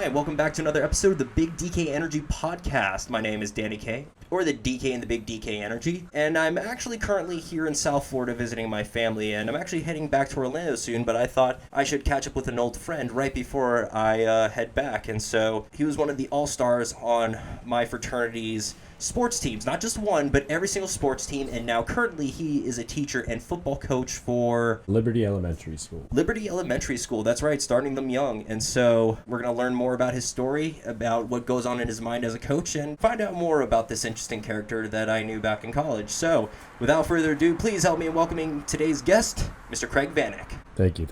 Hi, and welcome back to another episode of the Big DK Energy Podcast. My name is Danny K, or the DK in the Big DK Energy, and I'm actually currently here in South Florida visiting my family, and I'm actually heading back to Orlando soon, but I thought I should catch up with an old friend right before I head back, and so he was one of the all-stars on my fraternity's sports teams, not just one, but every single sports team, and now currently he is a teacher and football coach for Liberty Elementary School. Liberty Elementary School, that's right, starting them young. And so we're going to learn more about his story, about what goes on in his mind as a coach, and find out more about this interesting character that I knew back in college. So without further ado, please help me in welcoming today's guest, Mr. Craig Vanek. Thank you.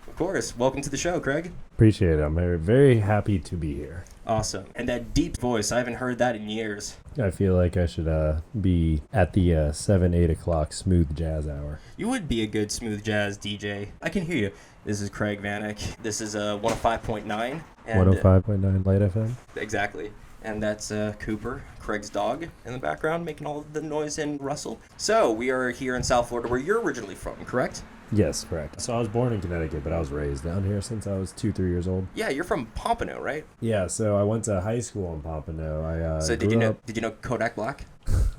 Of course. Welcome to the show, Craig. Appreciate it. I'm very, very happy to be here. Awesome. And that deep voice, I haven't heard that in years. I feel like I should be at the 8 o'clock smooth jazz hour. You would be a good smooth jazz DJ. I can hear you. This is Craig Vanek. This is 105.9. 105.9 Light FM? Exactly. And that's Cooper, Craig's dog, in the background, making all the noise and rustle. So, we are here in South Florida, where you're originally from, correct? Yes, correct. So I was born in Connecticut, but I was raised down here since I was 2-3 years old. Yeah, you're from Pompano, right? Yeah, so I went to high school in Pompano. So did you know Kodak Black?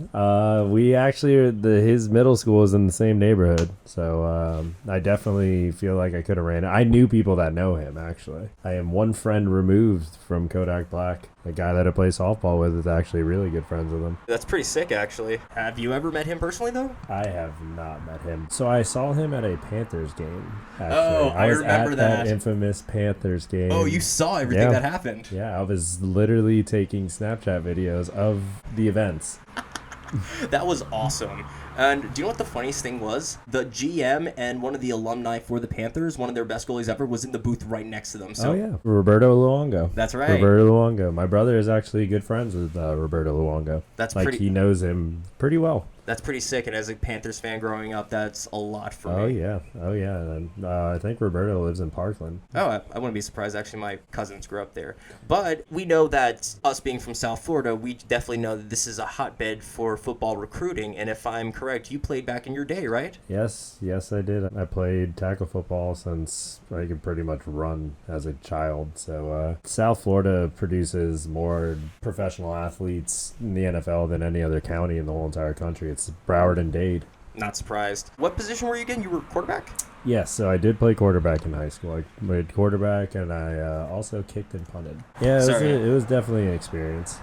We actually, his middle school is in the same neighborhood, so I definitely feel like I could have ran it. I knew people that know him, actually. I am one friend removed from Kodak Black. The guy that I play softball with is actually really good friends with him. That's pretty sick, actually. Have you ever met him personally, though? I have not met him. So I saw him at a Panthers game, actually. Oh, I remember that infamous Panthers game. Oh, you saw everything that happened. Yeah, I was literally taking Snapchat videos of the events. That was awesome. And do you know what the funniest thing was? The GM and one of the alumni for the Panthers, one of their best goalies ever, was in the booth right next to them. So, oh, yeah. Roberto Luongo. That's right. Roberto Luongo. My brother is actually good friends with Roberto Luongo. That's he knows him pretty well. That's pretty sick, and as a Panthers fan growing up, that's a lot for me. Oh, yeah. And I think Roberto lives in Parkland. Oh, I wouldn't be surprised. Actually, my cousins grew up there. But we know that us being from South Florida, we definitely know that this is a hotbed for football recruiting, and if I'm correct, you played back in your day, right? Yes, I did. I played tackle football since I could pretty much run as a child. So South Florida produces more professional athletes in the NFL than any other county in the whole entire country. It's Broward and Dade. Not surprised. What position were you again? You were quarterback? Yes, so I did play quarterback in high school. I played quarterback, and I also kicked and punted. Yeah, it was definitely an experience.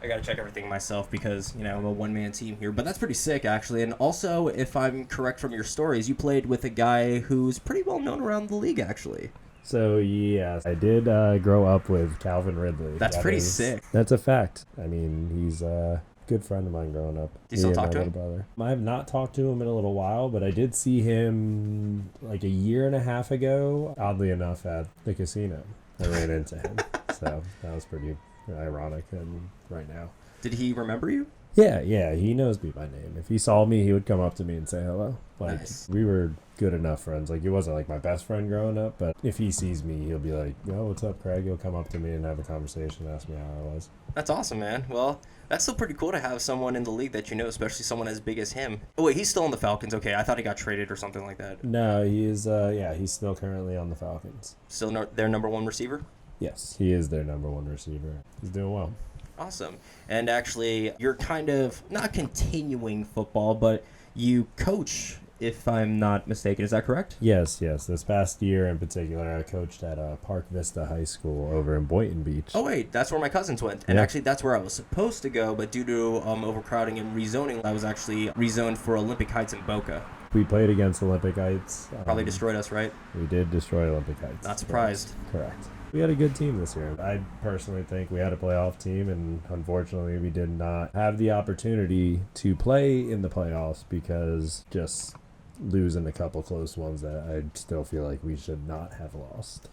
I gotta check everything myself because, I'm a one-man team here. But that's pretty sick, actually. And also, if I'm correct from your stories, you played with a guy who's pretty well known around the league, actually. So, yes, I did grow up with Calvin Ridley. That's pretty sick. That's a fact. I mean, he's a good friend of mine growing up. Do you still talk to him? Brother. I have not talked to him in a little while, but I did see him like a year and a half ago, oddly enough, at the casino. I ran into him. So that was pretty ironic and right now. Did he remember you? Yeah, he knows me by name. If he saw me, he would come up to me and say hello. Nice. We were good enough friends. He wasn't like my best friend growing up, but if he sees me, he'll be like, "Yo, what's up, Craig?" He'll come up to me and have a conversation, ask me how I was. That's awesome, man. Well, that's still pretty cool to have someone in the league that you know, especially someone as big as him. Oh, wait, he's still on the Falcons. Okay, I thought he got traded or something like that. No, he is, he's still currently on the Falcons. Still their number one receiver? Yes, he is their number one receiver. He's doing well. Awesome. And actually, you're kind of not continuing football, but you coach, if I'm not mistaken. Is that correct? Yes. This past year in particular, I coached at Park Vista High School over in Boynton Beach. Oh, wait, that's where my cousins went. And actually, that's where I was supposed to go, but due to overcrowding and rezoning, I was actually rezoned for Olympic Heights in Boca. We played against Olympic Heights. Probably destroyed us, right? We did destroy Olympic Heights. Not surprised. Correct. We had a good team this year. I personally think we had a playoff team, and unfortunately we did not have the opportunity to play in the playoffs because just losing a couple close ones that I still feel like we should not have lost.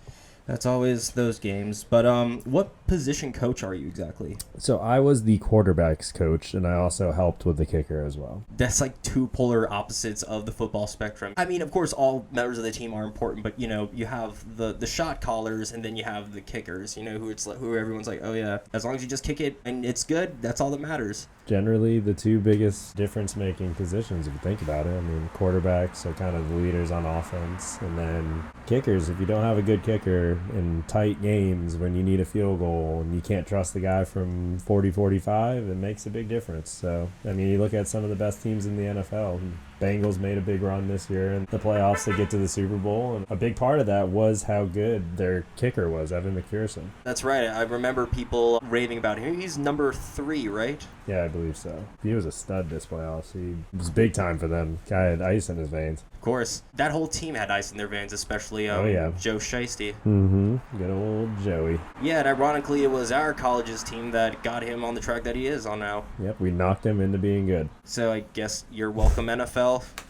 That's always those games. But what position coach are you exactly? So I was the quarterback's coach, and I also helped with the kicker as well. That's like two polar opposites of the football spectrum. I mean, of course, all members of the team are important, but, you have the shot callers, and then you have the kickers, who everyone's like, oh, yeah, as long as you just kick it and it's good, that's all that matters. generally the two biggest difference-making positions if you think about it. I mean, quarterbacks are kind of the leaders on offense, and then kickers. If you don't have a good kicker in tight games when you need a field goal and you can't trust the guy from 40-45, it makes a big difference. So, I mean, you look at some of the best teams in the NFL. Bengals made a big run this year in the playoffs to get to the Super Bowl, and a big part of that was how good their kicker was, Evan McPherson. That's right. I remember people raving about him. He's number 3, right? Yeah, I believe so. He was a stud this playoffs. He was big time for them. Guy had ice in his veins. Of course. That whole team had ice in their veins, especially Joe Shiesty. Mm-hmm. Good old Joey. Yeah, and ironically, it was our college's team that got him on the track that he is on now. Yep, we knocked him into being good. So I guess you're welcome, NFL.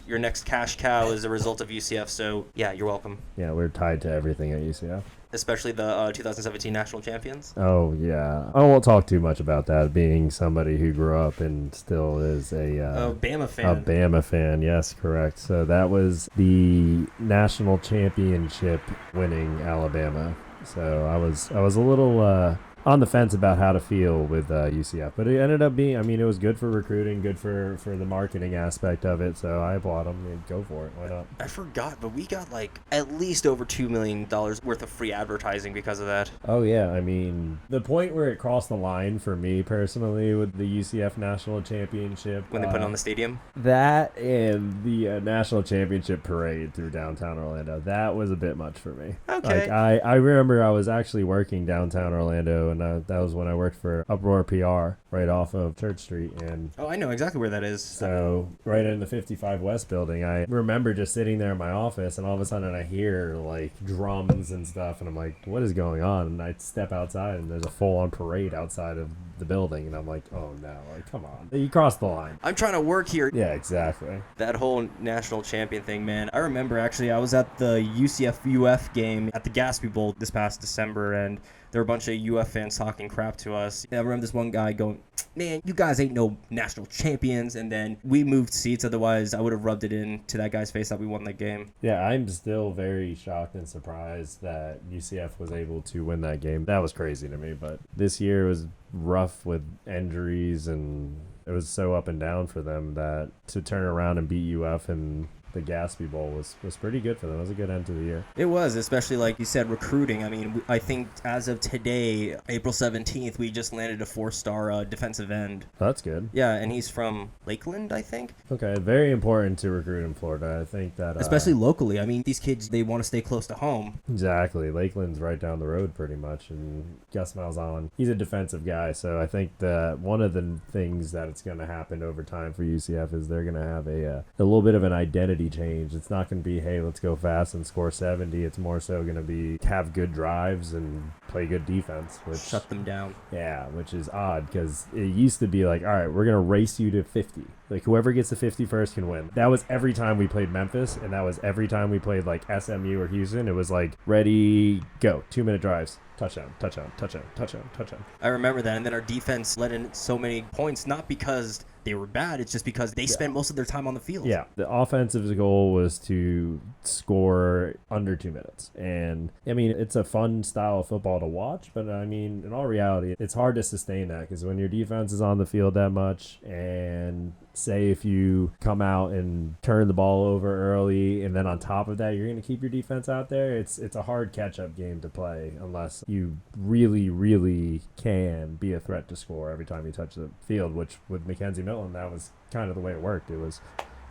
Your next cash cow is a result of UCF, so yeah, you're welcome. Yeah, we're tied to everything at UCF. Especially the 2017 national champions. Oh, yeah. I won't talk too much about that, being somebody who grew up and still is a Bama fan. A Bama fan, yes, correct. So that was the national championship winning Alabama. So I was a little on the fence about how to feel with UCF, but it ended up being, I mean, it was good for recruiting, good for the marketing aspect of it, so I applaud them and go for it. Why not? I forgot, but we got like at least over $2 million worth of free advertising because of that. Oh yeah, I mean, the point where it crossed the line for me personally with the UCF national championship, when they put it on the stadium, that and the national championship parade through downtown Orlando, that was a bit much for me. Okay. Like I remember I was actually working downtown Orlando, and that was when I worked for Uproar PR right off of Church Street. And I know exactly where that is. So right in the 55 West building, I remember just sitting there in my office, and all of a sudden I hear like drums and stuff, and I'm like, what is going on? And I step outside, and there's a full-on parade outside of the building, and I'm like, oh no, like, come on, you crossed the line. I'm trying to work here. Yeah, exactly. That whole national champion thing, man. I remember actually I was at the UCF-UF game at the Gatsby Bowl this past December, and there were a bunch of UF fans talking crap to us. I remember this one guy going, man, you guys ain't no national champions. And then we moved seats. Otherwise, I would have rubbed it into that guy's face that we won that game. Yeah, I'm still very shocked and surprised that UCF was able to win that game. That was crazy to me. But this year was rough with injuries, and it was so up and down for them that to turn around and beat UF and the Gatsby Bowl was pretty good for them. It was a good end to the year. It was, especially like you said, recruiting. I mean, I think as of today, April 17th, we just landed a 4-star defensive end. That's good. Yeah, and he's from Lakeland, I think. Okay, very important to recruit in Florida. I think that... especially locally. I mean, these kids, they want to stay close to home. Exactly. Lakeland's right down the road pretty much, and Gus Malzahn, he's a defensive guy, so I think that one of the things that it's going to happen over time for UCF is they're going to have a little bit of an identity change. It's not going to be, hey, let's go fast and score 70. It's more so going to be have good drives and play good defense, which shut them down. Yeah, which is odd because it used to be like, all right, we're going to race you to 50. Like whoever gets to 50 first can win. That was every time we played Memphis, and that was every time we played like SMU or Houston. It was like, ready, go, 2-minute drives. Touchdown, touchdown, touchdown, touchdown, touchdown. I remember that, and then our defense let in so many points, not because they were bad, it's just because they spent most of their time on the field. Yeah, the offensive goal was to score under 2 minutes. And, I mean, it's a fun style of football to watch, but, I mean, in all reality, it's hard to sustain that because when your defense is on the field that much, and say if you come out and turn the ball over early, and then on top of that, you're going to keep your defense out there, it's a hard catch-up game to play unless you really, really can be a threat to score every time you touch the field, which with Mackenzie Milton, that was kind of the way it worked. It was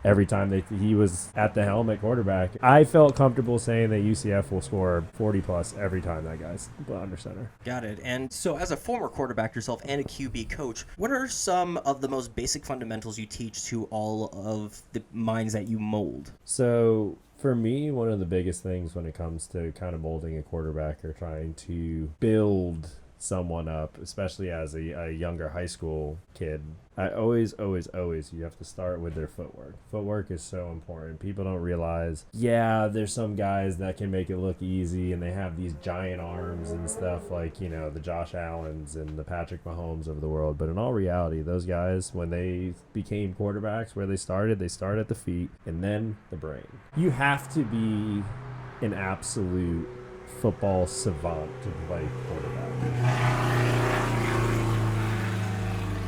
every time he was at the helm at quarterback. I felt comfortable saying that UCF will score 40-plus every time that guy's under center. Got it. And so as a former quarterback yourself and a QB coach, what are some of the most basic fundamentals you teach to all of the minds that you mold? So for me, one of the biggest things when it comes to kind of molding a quarterback or trying to build someone up, especially as a younger high school kid, I always, you have to start with their footwork. Footwork is so important. People don't realize, yeah, there's some guys that can make it look easy and they have these giant arms and stuff like, you know, the Josh Allens and the Patrick Mahomes of the world. But in all reality, those guys, when they became quarterbacks, where they start at the feet and then the brain. You have to be an absolute football savant to play quarterback.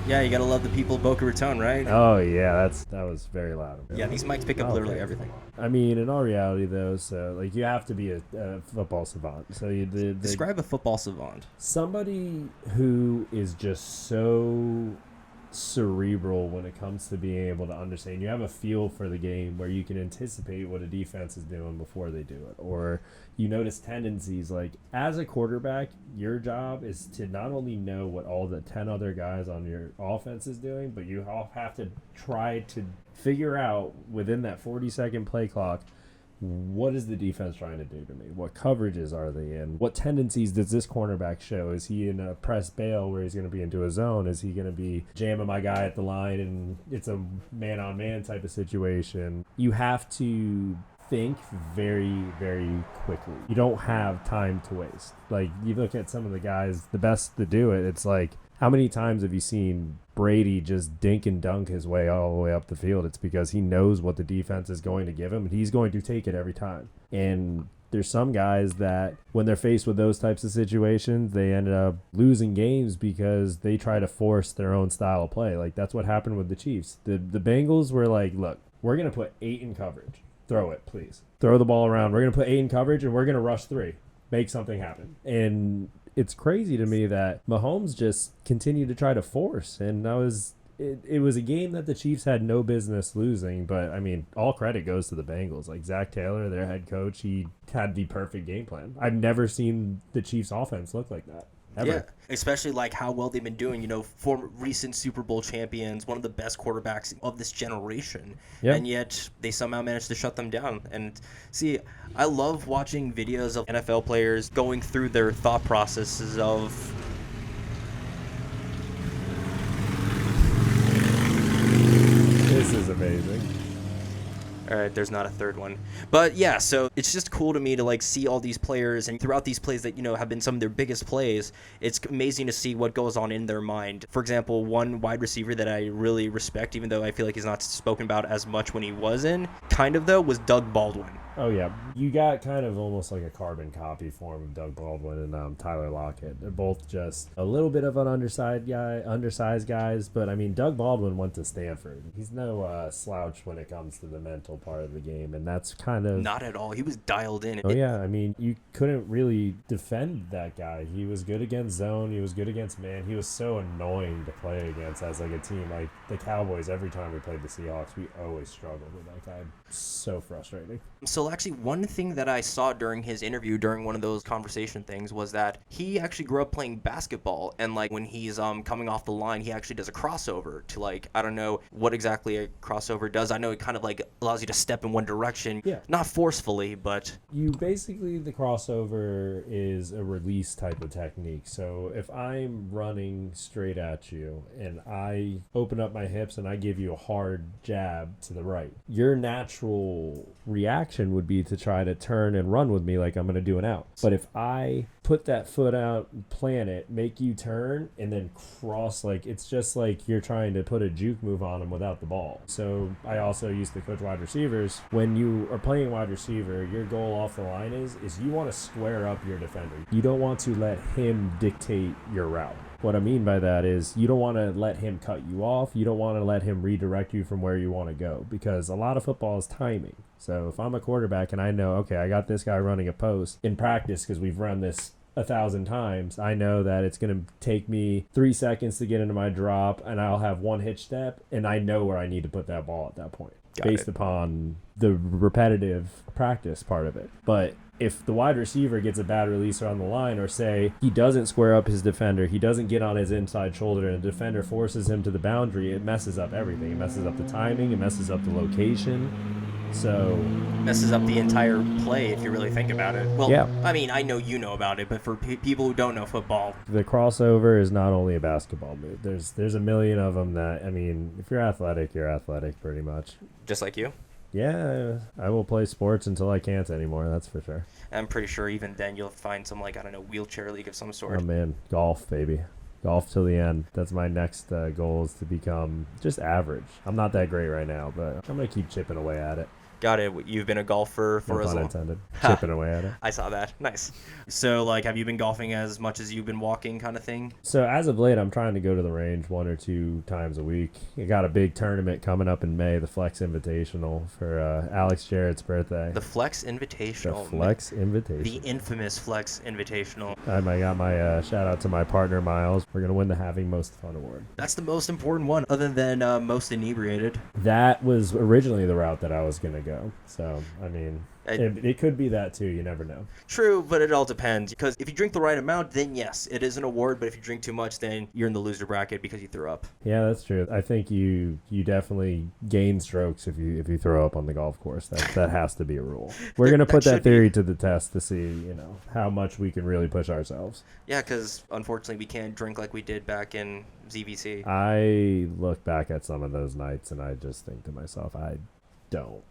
Yeah, you gotta love the people of Boca Raton, right? Oh yeah, that was very loud. Yeah, these mics pick up literally everything. I mean, in all reality, though, so like you have to be a football savant. So Describe a football savant. Somebody who is just so cerebral when it comes to being able to understand. You have a feel for the game where you can anticipate what a defense is doing before they do it, or you notice tendencies. Like as a quarterback, your job is to not only know what all the 10 other guys on your offense is doing, but you all have to try to figure out within that 40-second play clock, what is the defense trying to do to me? What coverages are they in? What tendencies does this cornerback show? Is he in a press bail where he's going to be into a zone? Is he going to be jamming my guy at the line and it's a man-on-man type of situation? You have to think very, very quickly. You don't have time to waste. Like, you look at some of the guys, the best to do it, it's like, how many times have you seen Brady just dink and dunk his way all the way up the field? It's because he knows what the defense is going to give him, and he's going to take it every time. And there's some guys that when they're faced with those types of situations, they end up losing games because they try to force their own style of play. Like, that's what happened with the Chiefs. The Bengals were like, look, we're going to put 8 in coverage. Throw it, please. Throw the ball around. We're going to put 8 in coverage, and we're going to rush 3. Make something happen. And it's crazy to me that Mahomes just continued to try to force, and it was a game that the Chiefs had no business losing. But I mean, all credit goes to the Bengals. Like Zach Taylor, their head coach, he had the perfect game plan. I've never seen the Chiefs offense look like that. Ever. Yeah, especially like how well they've been doing, former recent Super Bowl champions, one of the best quarterbacks of this generation. Yep. And yet they somehow managed to shut them down. And see, I love watching videos of NFL players going through their thought processes of this is amazing. All right, there's not a third one. But yeah, so it's just cool to me to like see all these players, and throughout these plays that, have been some of their biggest plays, it's amazing to see what goes on in their mind. For example, one wide receiver that I really respect, even though I feel like he's not spoken about as much when he was in, kind of though, was Doug Baldwin. Oh yeah, you got kind of almost like a carbon copy form of Doug Baldwin and Tyler Lockett. They're both just a little bit of an undersized guys, but I mean, Doug Baldwin went to Stanford. He's no slouch when it comes to the mental part of the game, and that's kind of not at all. He was dialed in. Oh yeah, I mean, you couldn't really defend that guy. He was good against zone. He was good against man. He was so annoying to play against as like a team. Like the Cowboys, every time we played the Seahawks, we always struggled with that guy. So frustrating. So actually, one thing that I saw during his interview, during one of those conversation things, was that he actually grew up playing basketball, and like when he's coming off the line, he actually does a crossover to like, I don't know what exactly a crossover does. I know it kind of like allows you to step in one direction, not forcefully, but you basically, the crossover is a release type of technique. So if I'm running straight at you and I open up my hips and I give you a hard jab to the right, your natural reaction would be to try to turn and run with me like I'm going to do an out. But if I put that foot out, plant it, make you turn, and then cross, like it's just like you're trying to put a juke move on them without the ball. So I also used to coach wide receivers. When you are playing wide receiver, your goal off the line is you want to square up your defender. You don't want to let him dictate your route. What I mean by that is you don't want to let him cut you off. You don't want to let him redirect you from where you want to go, because a lot of football is timing. So if I'm a quarterback and I know, okay, I got this guy running a post in practice because we've run this 1,000 times, I know that it's going to take me 3 seconds to get into my drop, and I'll have one hitch step, and I know where I need to put that ball at that point based upon the repetitive practice part of it. But if the wide receiver gets a bad release on the line, or say he doesn't square up his defender, he doesn't get on his inside shoulder, and the defender forces him to the boundary, it messes up everything. It messes up the timing, it messes up the location. So messes up the entire play if you really think about it. Well, yeah. I mean, I know you know about it, but for people who don't know football, the crossover is not only a basketball move. There's a million of them that, I mean, if you're athletic pretty much. Just like you? Yeah, I will play sports until I can't anymore, that's for sure. I'm pretty sure even then you'll find some, like, I don't know, wheelchair league of some sort. Oh man, golf, baby. Golf till the end. That's my next goal, is to become just average. I'm not that great right now, but I'm going to keep chipping away at it. Got it. You've been a golfer for No as pun long. intended. Chipping away at it. I saw that. Nice. So, like, have you been golfing as much as you've been walking, kind of thing? So as of late, I'm trying to go to the range 1 or 2 times a week. I got a big tournament coming up in May, the Flex Invitational for Alex Jarrett's birthday. The Flex Invitational. The Flex Invitational. The infamous Flex Invitational. I got my shout out to my partner Miles. We're gonna win the Having Most Fun award. That's the most important one, other than most inebriated. That was originally the route that I was gonna go. So I mean, it could be that too. You never know. True, but it all depends. Because if you drink the right amount, then yes, it is an award. But if you drink too much, then you're in the loser bracket because you threw up. Yeah, that's true. I think you definitely gain strokes if you throw up on the golf course. That has to be a rule. We're gonna put that theory to the test to see how much we can really push ourselves. Yeah, because unfortunately we can't drink like we did back in ZVC. I look back at some of those nights and I just think to myself, I don't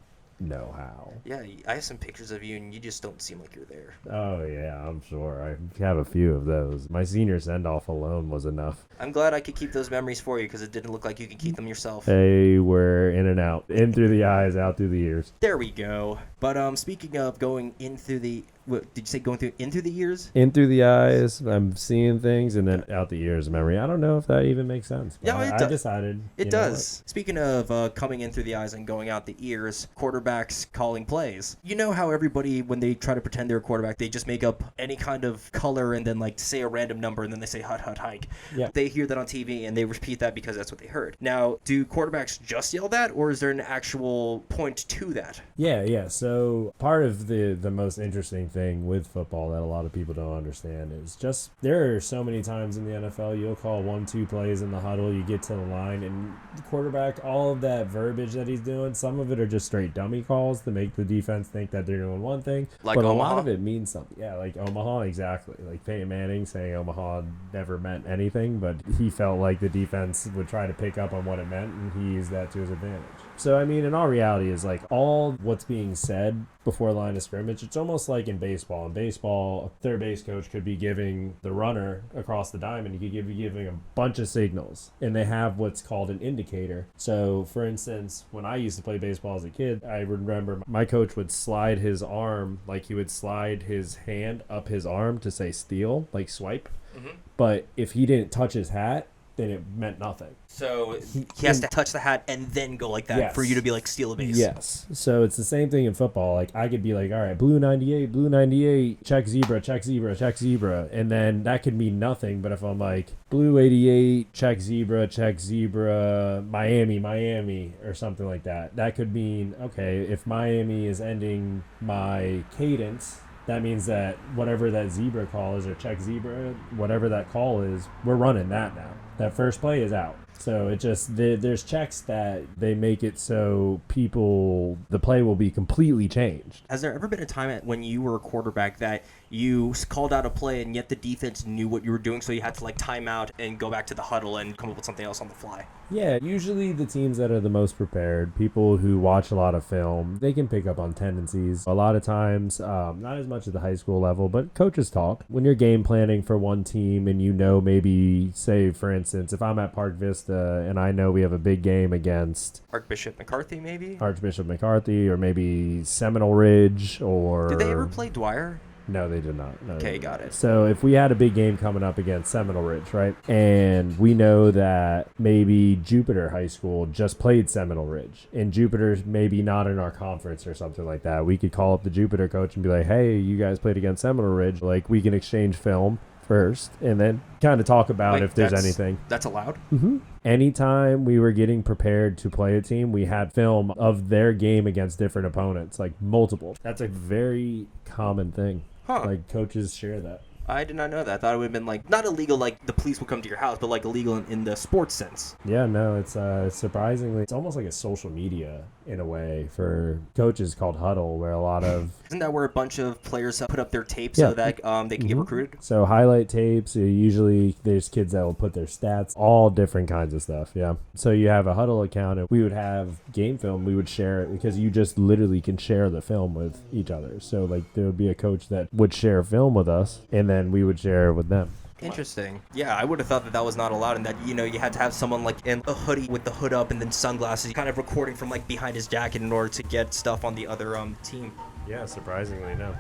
know how. Yeah, I have some pictures of you and you just don't seem like you're there. Oh yeah, I'm sure. I have a few of those. My senior send-off alone was enough. I'm glad I could keep those memories for you because it didn't look like you could keep them yourself. They were in and out. In through the eyes, out through the ears. There we go. But speaking of going in through the... What, did you say going in through the ears? In through the eyes, I'm seeing things, and then out the ears memory. I don't know if that even makes sense. Yeah, I decided. It does. Speaking of coming in through the eyes and going out the ears, quarterbacks calling plays. You know how everybody, when they try to pretend they're a quarterback, they just make up any kind of color and then like say a random number and then they say hut, hut, hike. Yeah. They hear that on TV and they repeat that because that's what they heard. Now, do quarterbacks just yell that, or is there an actual point to that? Yeah. So part of the most interesting thing with football that a lot of people don't understand is just there are so many times in the NFL you'll call 1-2 plays in the huddle, you get to the line, and the quarterback, all of that verbiage that he's doing, some of it are just straight dummy calls to make the defense think that they're doing one thing, like but Omaha? a lot of it means something. Yeah, like Omaha, exactly. Like Peyton Manning saying Omaha never meant anything, but he felt like the defense would try to pick up on what it meant, and he used that to his advantage. So, I mean, in all reality is like all what's being said before line of scrimmage, it's almost like in baseball. In baseball, a third base coach could be giving the runner across the diamond, he could be giving a bunch of signals, and they have what's called an indicator. So, for instance, when I used to play baseball as a kid, I remember my coach would slide his arm, like he would slide his hand up his arm to say steal, like swipe. Mm-hmm. But if he didn't touch his hat, then it meant nothing. So he has to touch the hat and then go like that for you to be like steal a base. Yes. So it's the same thing in football. Like I could be like, all right, blue 98, check zebra, check zebra, check zebra. And then that could mean nothing. But if I'm like blue 88, check zebra, Miami, or something like that, that could mean, okay, if Miami is ending my cadence, that means that whatever that zebra call is, or check zebra, whatever that call is, we're running that now. That first play is out. So it just, there's checks that they make it so the play will be completely changed. Has there ever been a time when you were a quarterback that you called out a play and yet the defense knew what you were doing, so you had to like time out and go back to the huddle and come up with something else on the fly? Yeah, usually the teams that are the most prepared, people who watch a lot of film, they can pick up on tendencies. A lot of times, not as much at the high school level, but coaches talk. When you're game planning for one team and maybe, say, for instance, if I'm at Park Vista and I know we have a big game against Archbishop McCarthy, maybe? Archbishop McCarthy, or maybe Seminole Ridge, or... Did they ever play Dwyer? No, they did not. No, okay, got it. So if we had a big game coming up against Seminole Ridge, right, and we know that maybe Jupiter High School just played Seminole Ridge, and Jupiter's maybe not in our conference or something like that, we could call up the Jupiter coach and be like, hey, you guys played against Seminole Ridge. Like, we can exchange film first and then kind of talk about if there's anything. That's allowed? Mm-hmm. Anytime we were getting prepared to play a team, we had film of their game against different opponents, like multiple. That's a very common thing. Huh. Like coaches share that. I did not know that. I thought it would have been like, not illegal like the police would come to your house, but like illegal in the sports sense. Yeah, no, it's surprisingly, it's almost like a social media in a way for coaches called Huddle, where a lot of... Isn't that where a bunch of players put up their tapes so that they can get recruited? So highlight tapes, usually there's kids that will put their stats, all different kinds of stuff, yeah. So you have a Huddle account, and we would have game film, we would share it, because you just literally can share the film with each other. So like there would be a coach that would share film with us, and then we would share it with them. Interesting. Yeah, I would have thought that that was not allowed, and that, you know, you had to have someone like in a hoodie with the hood up and then sunglasses, kind of recording from like behind his jacket in order to get stuff on the other team. Yeah, surprisingly, no.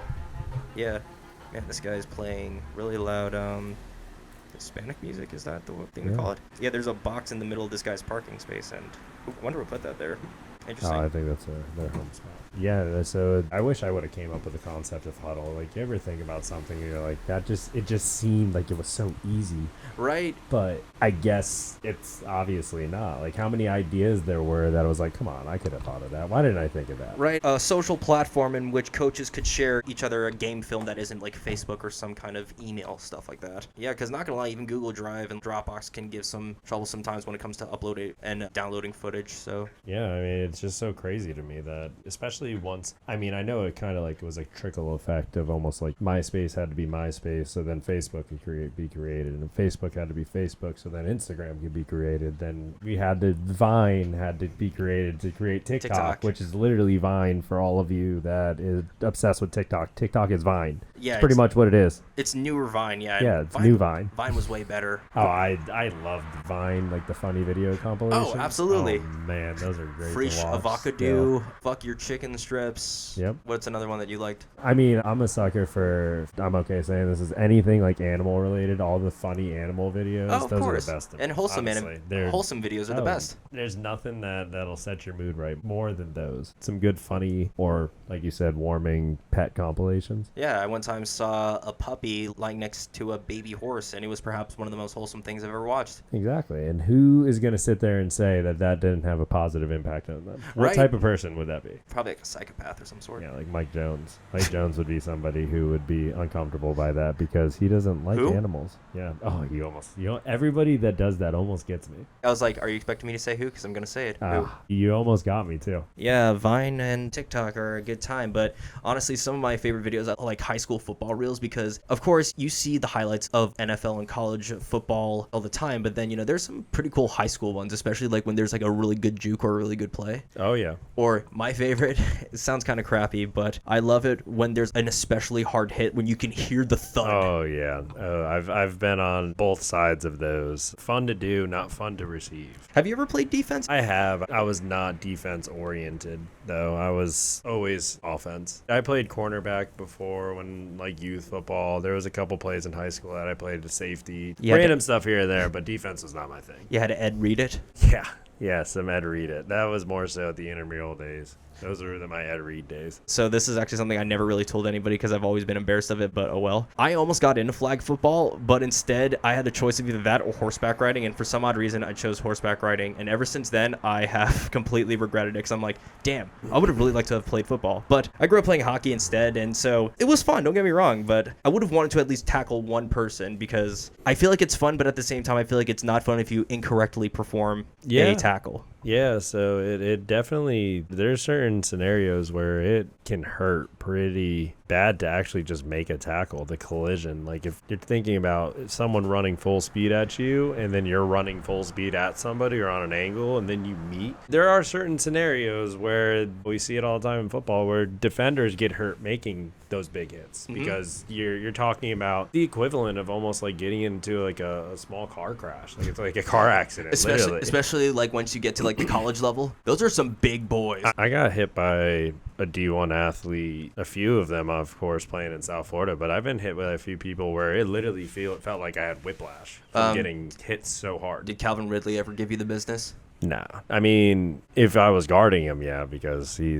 Yeah. Man, this guy's playing really loud Hispanic music. Is that the thing to call it? Yeah, there's a box in the middle of this guy's parking space, and I wonder what put that there. Interesting. Oh, I think that's their home spot. Yeah, so I wish I would have came up with the concept of huddle. Like, you ever think about something and you're like, it just seemed like it was so easy. Right. But I guess it's obviously not. Like, how many ideas there were that I was like, come on, I could have thought of that. Why didn't I think of that? Right. A social platform in which coaches could share each other a game film that isn't like Facebook or some kind of email, stuff like that. Yeah, because not going to lie, even Google Drive and Dropbox can give some trouble sometimes when it comes to uploading and downloading footage. So yeah, I mean, it's just so crazy to me that, especially once, I mean, I know it kind of like was like trickle effect of almost like MySpace had to be MySpace, so then Facebook could be created, and Facebook had to be Facebook, so then Instagram could be created. Then we had to Vine had to be created to create TikTok, which is literally Vine for all of you that is obsessed with TikTok. TikTok is Vine. Yeah, it's pretty much what it is. It's newer Vine, yeah. Yeah, it's new Vine. Vine was way better. Oh, I loved Vine, like the funny video compilations. Oh, absolutely. Oh, man, those are great Free to watch. avocado, fuck your chicken strips. Yep. What's another one that you liked? I mean, I'm a sucker for, I'm okay saying this, is anything like animal related, all the funny animal videos. Oh, of those course. are the best. And wholesome wholesome videos are the best. There's nothing that'll set your mood right more than those. Some good funny, or like you said, warming pet compilations. Yeah, I one time saw a puppy lying next to a baby horse, and it was perhaps one of the most wholesome things I've ever watched. Exactly. And who is going to sit there and say that didn't have a positive impact on them? What type of person would that be? Probably like a psychopath or some sort. Yeah, like Mike Jones. Mike Jones would be somebody who would be uncomfortable by that because he doesn't like animals. Yeah. Oh, everybody that does that almost gets me. I was like, are you expecting me to say who? Because I'm going to say it. Who? You almost got me too. Yeah, Vine and TikTok are a good time, but honestly, some of my favorite videos are like high school football reels because, of course, you see the highlights of NFL and college football all the time, but then, you know, there's some pretty cool high school ones, especially like when there's like a really good juke or a really good play. Oh, yeah. Or my favorite, it sounds kind of crappy, but I love it when there's an especially hard hit when you can hear the thud. Oh, yeah. I've been on both sides of those. Fun to do, not fun to receive. Have you ever played defense? I have. I was not defense oriented, though. I was always offense. I played cornerback before when, like, youth football. There was a couple plays in high school that I played to safety. Random stuff here and there, but defense was not my thing. You had to Ed Read it? Yeah. Yeah, some Ed Read it. That was more so at the intramural days. Those were my Ed Read days. So this is actually something I never really told anybody because I've always been embarrassed of it, but oh well. I almost got into flag football, but instead I had a choice of either that or horseback riding, and for some odd reason I chose horseback riding, and ever since then I have completely regretted it because I'm like, damn, I would have really liked to have played football. But I grew up playing hockey instead, and so it was fun, don't get me wrong, but I would have wanted to at least tackle one person because I feel like it's fun, but at the same time I feel like it's not fun if you incorrectly perform a tackle. Yeah, so it definitely, there's certain scenarios where it can hurt pretty bad to actually just make a tackle, the collision. Like if you're thinking about someone running full speed at you and then you're running full speed at somebody or on an angle and then you meet, there are certain scenarios where we see it all the time in football where defenders get hurt making those big hits because you're talking about the equivalent of almost like getting into like a small car crash. Like it's like a car accident, especially like once you get to like the college level. Those are some big boys. I got hit by a D1 athlete, a few of them, of course, playing in South Florida, but I've been hit with a few people where it literally felt like I had whiplash from getting hit so hard. Did Calvin Ridley ever give you the business? Nah. I mean, if I was guarding him, yeah, because he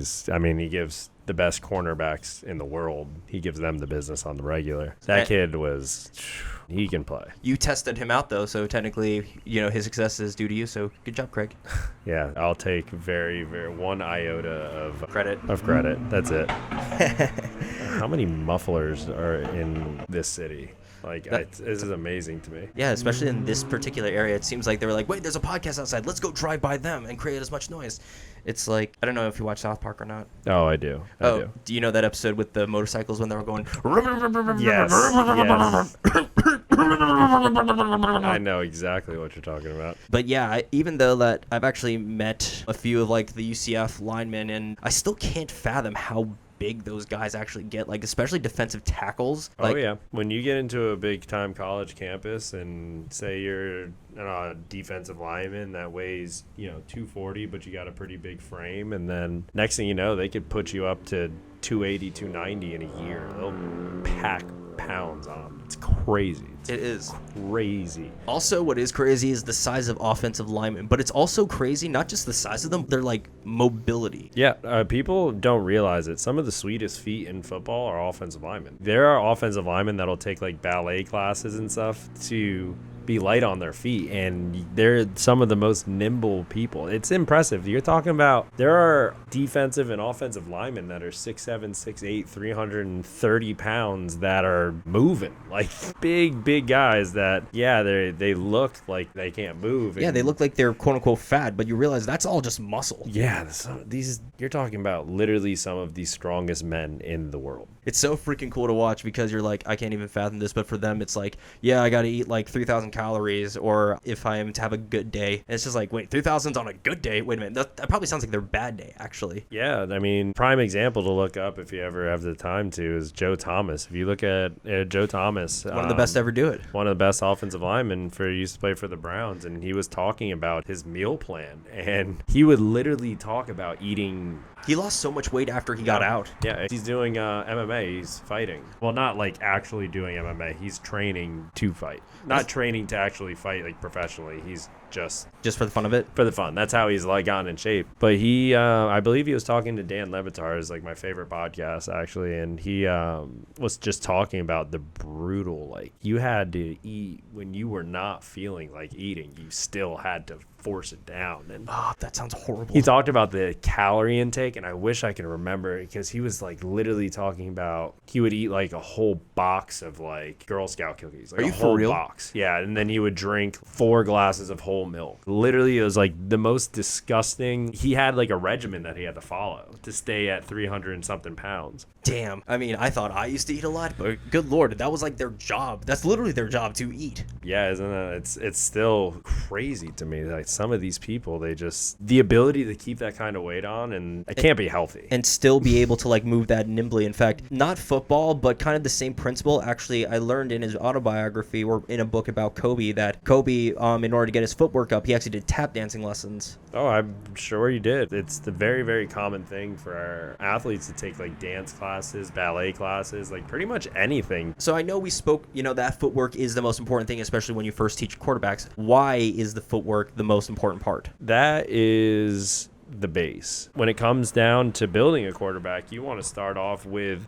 gives the best cornerbacks in the world. He gives them the business on the regular. That kid he can play. You tested him out, though, so technically, you know, his success is due to you, so good job, Craig. Yeah, I'll take very, very one iota of credit. That's it. How many mufflers are in this city? This is amazing to me. Yeah, especially in this particular area. It seems like they were like, wait, there's a podcast outside. Let's go drive by them and create as much noise. It's like, I don't know if you watch South Park or not. Oh, I do. Do you know that episode with the motorcycles when they were going? Yes. I know exactly what you're talking about. But yeah, even though that I've actually met a few of like the UCF linemen, and I still can't fathom how big those guys actually get, like especially defensive tackles. Like, oh yeah, when you get into a big time college campus and say you're a defensive lineman that weighs 240, but you got a pretty big frame, and then next thing you know, they could put you up to 280, 290 in a year. They'll pack pounds on them. It's crazy. It is crazy. Also, what is crazy is the size of offensive linemen, but it's also crazy not just the size of them, they're like mobility. Yeah, people don't realize it. Some of the sweetest feet in football are offensive linemen. There are offensive linemen that'll take like ballet classes and stuff to be light on their feet, and they're some of the most nimble people. It's impressive. You're talking about there are defensive and offensive linemen that are 6'7", 6'8", 330 pounds that are moving, like big guys that they look like they can't move. Yeah, they look like they're quote unquote fat, but you realize that's all just muscle. Yeah, you're talking about literally some of the strongest men in the world. It's so freaking cool to watch because you're like, I can't even fathom this, but for them it's like, yeah, I gotta eat like 3,000 calories, or if I am to have a good day. And it's just like, wait, 3,000's on a good day? Wait a minute, that probably sounds like their bad day, actually. Yeah, I mean, prime example to look up if you ever have the time to is Joe Thomas. If you look at Joe Thomas, one of the best to ever do it. One of the best offensive linemen used to play for the Browns, and he was talking about his meal plan, and he would literally talk about eating. He lost so much weight after he got out. Yeah, he's doing MMA. He's fighting. Well, not like actually doing MMA. He's training to fight. Not training to actually fight like professionally. He's just for the fun of it. For the fun. That's how he's like gotten in shape. But he, I believe he was talking to Dan Levitar, is like my favorite podcast actually, and he was just talking about the brutal, like you had to eat when you were not feeling like eating. You still had to force it down. And that sounds horrible. He talked about the calorie intake, and I wish I could remember, because he was like literally talking about he would eat like a whole box of like Girl Scout cookies. Like Are you a whole for real? box. Yeah, and then he would drink 4 glasses of whole milk. Literally, it was like the most disgusting. He had like a regimen that he had to follow to stay at 300 and something pounds. Damn. I mean, I thought I used to eat a lot, but good Lord, that was like their job. That's literally their job, to eat. Yeah, isn't it? It's still crazy to me. Like some of these people, they just, the ability to keep that kind of weight on, and it can't be healthy. And still be able to like move that nimbly. In fact, not football, but kind of the same principle. Actually, I learned in his autobiography or in a book about Kobe that Kobe, in order to get his footwork up, he actually did tap dancing lessons. Oh, I'm sure he did. It's the very, very common thing for our athletes to take like dance classes, ballet classes, like pretty much anything. So I know we spoke, that footwork is the most important thing, especially when you first teach quarterbacks. Why is the footwork the most important part? That is the base. When it comes down to building a quarterback, you want to start off with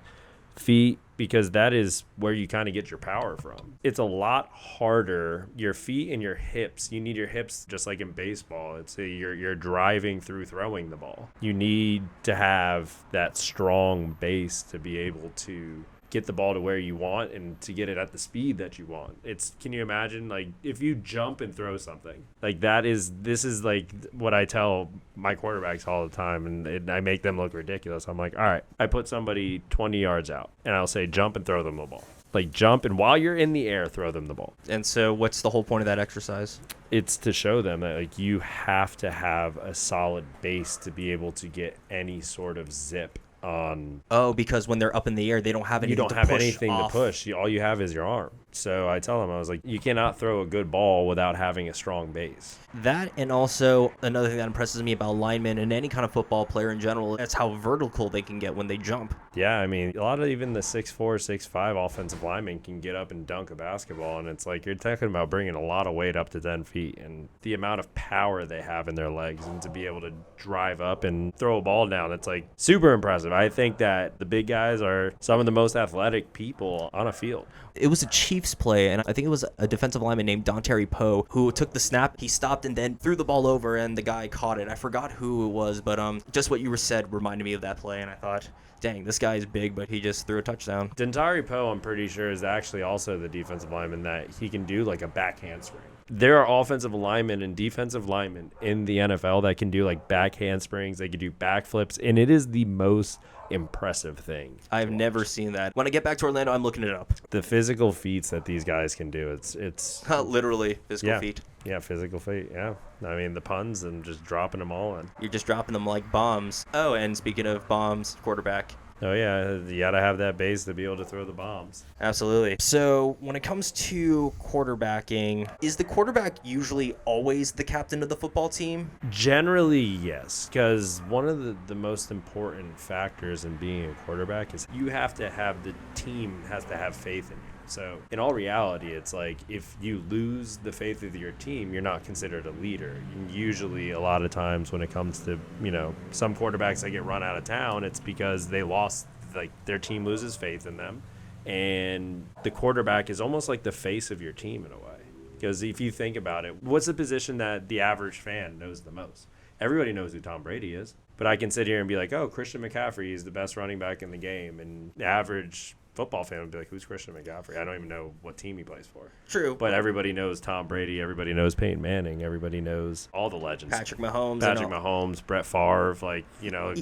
feet, because that is where you kind of get your power from. It's a lot harder. Your feet and your hips, you need your hips just like in baseball. It's you're driving through throwing the ball. You need to have that strong base to be able to get the ball to where you want and to get it at the speed that you want. Can you imagine, like, if you jump and throw something like this is like what I tell my quarterbacks all the time, and I make them look ridiculous. I'm like, all right, I put somebody 20 yards out and I'll say, jump and throw them the ball. Like, jump, and while you're in the air, throw them the ball. And so what's the whole point of that exercise? It's to show them that like you have to have a solid base to be able to get any sort of zip on. Oh, because when they're up in the air, they don't have anything to push. You don't have anything to push. All you have is your arm. So I tell them, I was like, you cannot throw a good ball without having a strong base. That, and also another thing that impresses me about linemen and any kind of football player in general, that's how vertical they can get when they jump. Yeah, I mean, a lot of even the 6'4", 6'5" offensive linemen can get up and dunk a basketball, and it's like you're talking about bringing a lot of weight up to 10 feet, and the amount of power they have in their legs, and to be able to drive up and throw a ball down, it's like super impressive. I think that the big guys are some of the most athletic people on a field. It was a Chiefs play, and I think it was a defensive lineman named Dontari Poe who took the snap. He stopped and then threw the ball over, and the guy caught it. I forgot who it was, but just what you said reminded me of that play, and I thought, dang, this guy is big, but he just threw a touchdown. Dontari Poe, I'm pretty sure, is actually also the defensive lineman that he can do like a back handspring. There are offensive linemen and defensive linemen in the NFL that can do like back handsprings. They can do backflips, and it is the most impressive thing. I've never seen that. When I get back to Orlando, I'm looking it up. The physical feats that these guys can do, it's literally physical feat. Yeah, physical feat. Yeah, I mean the puns and just dropping them all in. You're just dropping them like bombs. Oh, and speaking of bombs, quarterback. Oh, yeah. You got to have that base to be able to throw the bombs. Absolutely. So when it comes to quarterbacking, is the quarterback usually always the captain of the football team? Generally, yes, because one of the most important factors in being a quarterback is you have to have the team has to have faith in you. So in all reality, it's like if you lose the faith of your team, you're not considered a leader. Usually, a lot of times when it comes to, some quarterbacks that get run out of town, it's because they lost, like their team loses faith in them. And the quarterback is almost like the face of your team in a way. Because if you think about it, what's the position that the average fan knows the most? Everybody knows who Tom Brady is. But I can sit here and be like, oh, Christian McCaffrey is the best running back in the game. And the average football fan would be like, who's Christian McCaffrey? I don't even know what team he plays for. True. But everybody knows Tom Brady. Everybody knows Peyton Manning. Everybody knows all the legends. Patrick Mahomes, Brett Favre,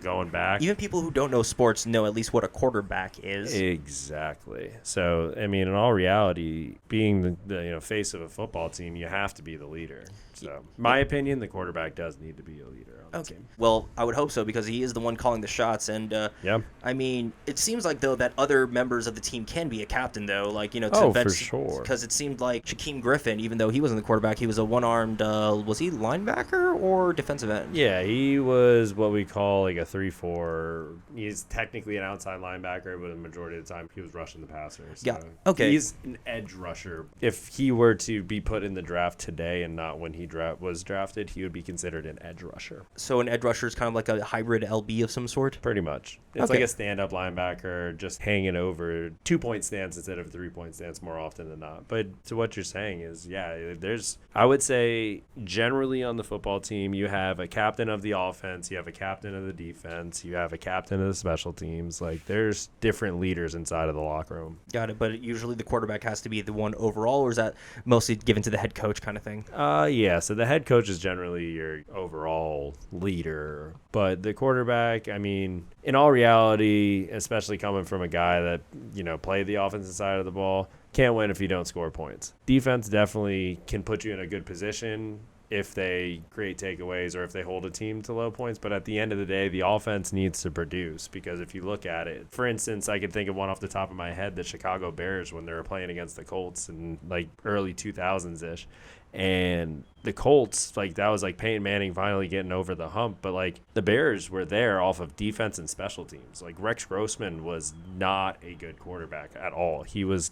going back. Even people who don't know sports know at least what a quarterback is. Exactly. So, I mean, in all reality, being the face of a football team, you have to be the leader. So, my opinion, the quarterback does need to be a leader on the team. Well, I would hope so because he is the one calling the shots. And, I mean, it seems like, though, that other members of the team can be a captain, though. Like, for sure. Because it seemed like Shaquem Griffin, even though he wasn't the quarterback, he was a one-armed, was he linebacker or defensive end? Yeah, he was what we call like a 3-4. He's technically an outside linebacker, but the majority of the time he was rushing the passer. So yeah, okay. He's an edge rusher. If he were to be put in the draft today and not when he was drafted, he would be considered an edge rusher. So an edge rusher is kind of like a hybrid LB of some sort? Pretty much. It's like a stand-up linebacker just hanging over 2-point stance instead of a 3-point stance more often than not. But to what you're saying is, I would say generally on the football team, you have a captain of the offense, you have a captain of the defense, you have a captain of the special teams. Like, there's different leaders inside of the locker room. Got it. But usually the quarterback has to be the one overall, or is that mostly given to the head coach kind of thing? Yeah. So the head coach is generally your overall leader. But the quarterback, I mean, in all reality, especially coming from a guy that, played the offensive side of the ball, can't win if you don't score points. Defense definitely can put you in a good position if they create takeaways or if they hold a team to low points. But at the end of the day, the offense needs to produce, because if you look at it, for instance, I could think of one off the top of my head, the Chicago Bears when they were playing against the Colts in like early 2000s-ish. And the Colts, that was Peyton Manning finally getting over the hump. But the Bears were there off of defense and special teams. Rex Grossman was not a good quarterback at all. He was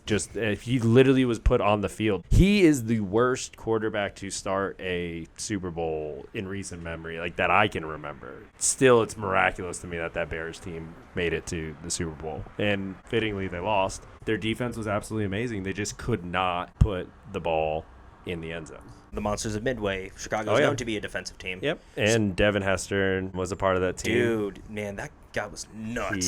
he literally was put on the field. He is the worst quarterback to start a Super Bowl in recent memory, that I can remember. Still, it's miraculous to me that Bears team made it to the Super Bowl. And fittingly, they lost. Their defense was absolutely amazing. They just could not put the ball in the end zone. The Monsters of Midway. Chicago is known to be a defensive team. Yep. And Devin Hester was a part of that team. Dude, man, that guy was nuts.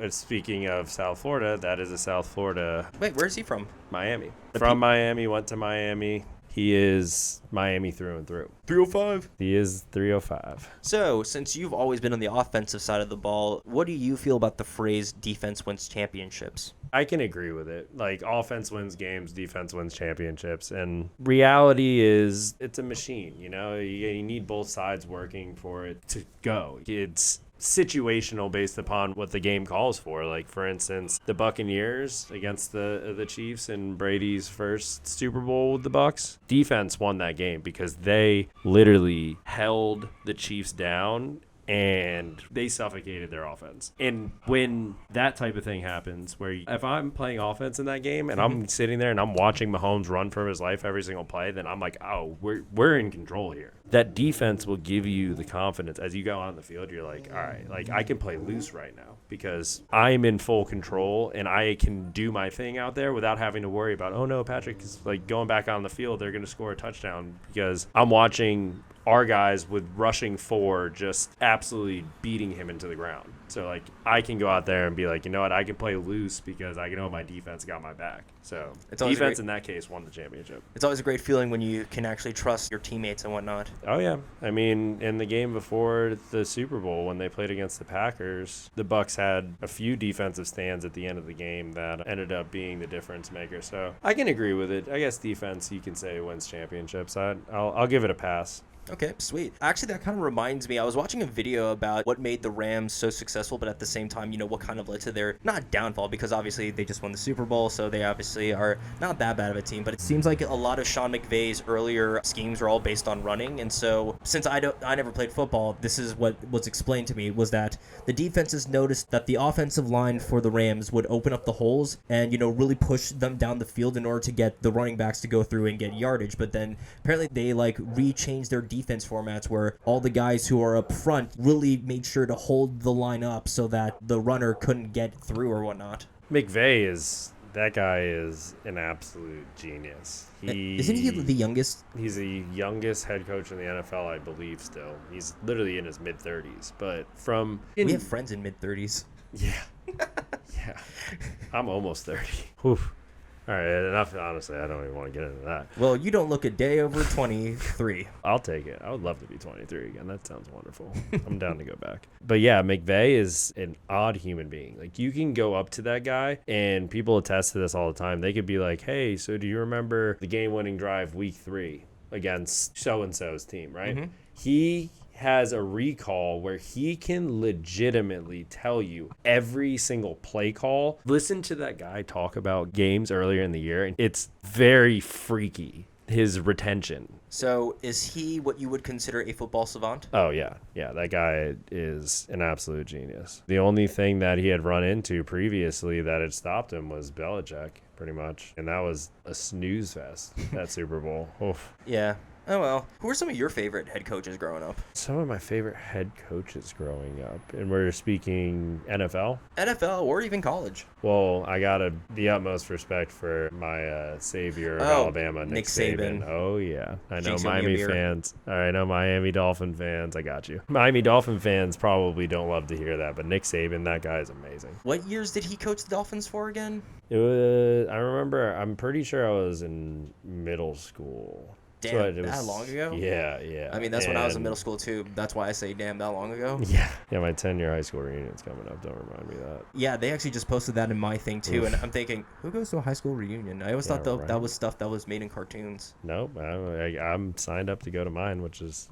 Speaking of South Florida, that is a South Florida. Wait, where is he from? Miami. Miami, went to Miami. He is Miami through and through. 305. He is 305. So, since you've always been on the offensive side of the ball, what do you feel about the phrase defense wins championships? I can agree with it. Offense wins games, defense wins championships. And reality is it's a machine, you need both sides working for it to go. It's situational based upon what the game calls for. For instance, the Buccaneers against the Chiefs in Brady's first Super Bowl with the Bucs. Defense won that game because they literally held the Chiefs down and they suffocated their offense. And when that type of thing happens, where if I'm playing offense in that game and I'm sitting there and I'm watching Mahomes run for his life every single play, then I'm like, oh, we're in control here. That defense will give you the confidence as you go on the field. You're like, all right, I can play loose right now because I'm in full control and I can do my thing out there without having to worry about, oh no, Patrick is going back on the field. They're going to score a touchdown, because I'm watching our guys with rushing 4 just absolutely beating him into the ground. So, I can go out there and be like, you know what, I can play loose because I know my defense got my back. So, defense in that case won the championship. It's always a great feeling when you can actually trust your teammates and whatnot. Oh, yeah. I mean, in the game before the Super Bowl, when they played against the Packers, the Bucs had a few defensive stands at the end of the game that ended up being the difference maker. So, I can agree with it. I guess defense, you can say, wins championships. I'll give it a pass. Okay, sweet. Actually, that kind of reminds me, I was watching a video about what made the Rams so successful, but at the same time, what kind of led to their, not downfall, because obviously they just won the Super Bowl, so they obviously are not that bad of a team, but it seems like a lot of Sean McVay's earlier schemes were all based on running, and so since I never played football, this is what was explained to me, was that the defenses noticed that the offensive line for the Rams would open up the holes and, really push them down the field in order to get the running backs to go through and get yardage, but then apparently they re-changed their defense formats where all the guys who are up front really made sure to hold the line up so that the runner couldn't get through or whatnot. That guy is an absolute genius. Isn't he the youngest? He's the youngest head coach in the NFL, I believe, still. He's literally in his mid-30s. But we have friends in mid-30s. Yeah. Yeah. I'm almost 30. Oof. All right, enough. Honestly, I don't even want to get into that. Well, you don't look a day over 23. I'll take it. I would love to be 23 again. That sounds wonderful. I'm down to go back. But yeah, McVay is an odd human being. Like, you can go up to that guy, and people attest to this all the time. They could be like, hey, so do you remember the game-winning drive week 3 against so-and-so's team, right? Mm-hmm. He has a recall where he can legitimately tell you every single play call. Listen to that guy talk about games earlier in the year, and it's very freaky, his retention. So is he what you would consider a football savant? Oh, yeah. Yeah, that guy is an absolute genius. The only thing that he had run into previously that had stopped him was Belichick, pretty much. And that was a snooze fest, that Super Bowl. Oof. Yeah. Oh, well. Who are some of your favorite head coaches growing up? Some of my favorite head coaches growing up. And we're speaking NFL? NFL or even college. Well, I got the utmost respect for my savior of Alabama, Nick Saban. Oh, yeah. I know Miami fans. All right, I know Miami Dolphin fans. I got you. Miami Dolphin fans probably don't love to hear that, but Nick Saban, that guy is amazing. What years did he coach the Dolphins for again? It was, I'm pretty sure I was in middle school. Damn, that long ago? Yeah. I mean, that's when I was in middle school, too. That's why I say, damn, that long ago? Yeah, my 10-year high school reunion's coming up. Don't remind me of that. Yeah, they actually just posted that in my thing, too. Oof. And I'm thinking, who goes to a high school reunion? I always thought that was stuff that was made in cartoons. Nope. I'm signed up to go to mine, which is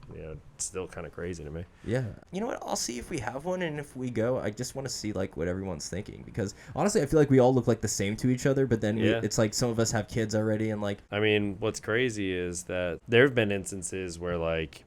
still kind of crazy to me. Yeah. You know what? I'll see if we have one, and if we go, I just want to see, what everyone's thinking. Because, honestly, I feel like we all look the same to each other, but then it's some of us have kids already, and I mean, what's crazy is that there have been instances where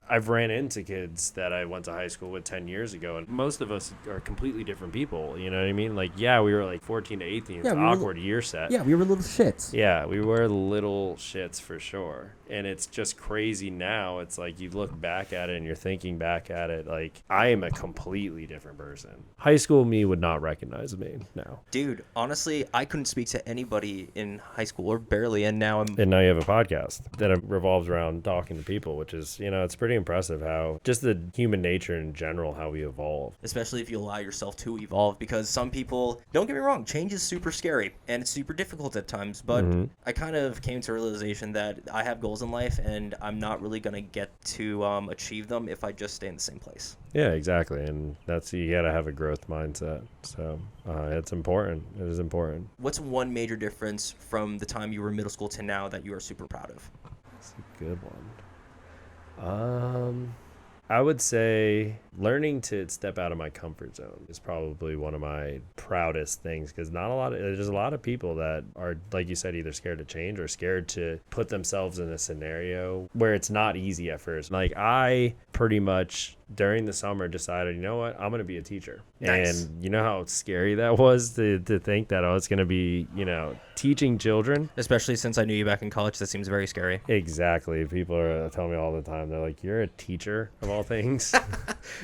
I've ran into kids that I went to high school with 10 years ago, and most of us are completely different people. You know what I mean? We were 14 to 18. It's awkward year set. Yeah, we were little shits. Yeah, we were little shits for sure. And it's just crazy now. It's you look back at it and you're thinking back at it, I am a completely different person. High school me would not recognize me now. Dude, honestly, I couldn't speak to anybody in high school, or barely, and now And now you have a podcast that revolves around talking to people, which is, it's pretty impressive how just the human nature in general, how we evolve. Especially if you allow yourself to evolve, because some people, don't get me wrong, change is super scary and it's super difficult at times, but I kind of came to a realization that I have goals in life and I'm not really going to get to achieve them if I just stay in the same place. Yeah, exactly. And you got to have a growth mindset. So it's important. It is important. What's one major difference from the time you were in middle school to now that you are super proud of? That's a good one. I would say learning to step out of my comfort zone is probably one of my proudest things, because there's a lot of people that are, like you said, either scared to change or scared to put themselves in a scenario where it's not easy at first. I pretty much during the summer decided, you know what, I'm going to be a teacher. Nice. And you know how scary that was to think that I was going to be, teaching children. Especially since I knew you back in college, that seems very scary. Exactly. People are telling me all the time, they're like, you're a teacher of all things.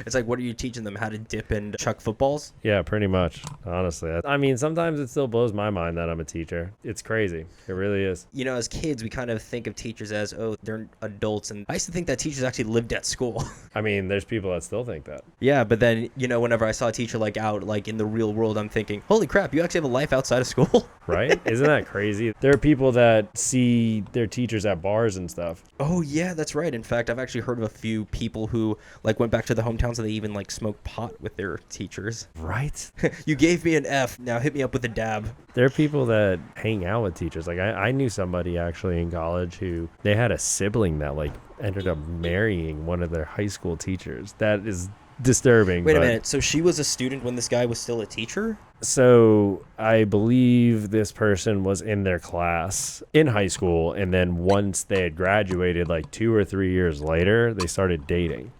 It's what are you teaching them? How to dip and chuck footballs? Yeah, pretty much. Honestly. I mean, sometimes it still blows my mind that I'm a teacher. It's crazy. It really is. As kids, we kind of think of teachers as, they're adults. And I used to think that teachers actually lived at school. I mean, there's people that still think that. Yeah, but then, whenever I saw a teacher out in the real world, I'm thinking, holy crap, you actually have a life outside of school? right? Isn't that crazy? There are people that see their teachers at bars and stuff. Oh, yeah, that's right. In fact, I've actually heard of a few people who, like, went back to the hometowns and they even, like, smoked pot with their teachers. Right? You gave me an F. Now hit me up with a dab. There are people that hang out with teachers. Like, I knew somebody actually in college who they had a sibling that, like, ended up marrying one of their high school teachers. That is disturbing. Wait a minute. So she was a student when this guy was still a teacher? So I believe this person was in their class in high school, and then once they had graduated, like 2 or 3 years later, they started dating.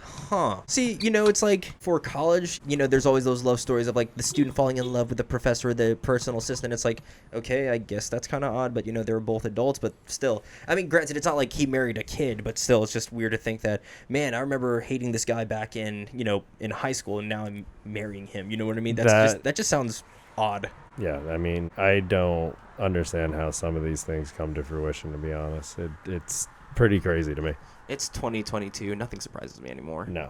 Huh. See, it's like for college, there's always those love stories of like the student falling in love with the professor or the personal assistant. It's like, okay, I guess that's kind of odd, but they were both adults, but still. I mean, granted, it's not like he married a kid, but still, it's just weird to think that, man, I remember hating this guy back in, in high school, and now I'm marrying him. You know what I mean? That just sounds odd. Yeah, I mean, I don't understand how some of these things come to fruition, to be honest. It's pretty crazy to me. It's 2022. Nothing surprises me anymore. No,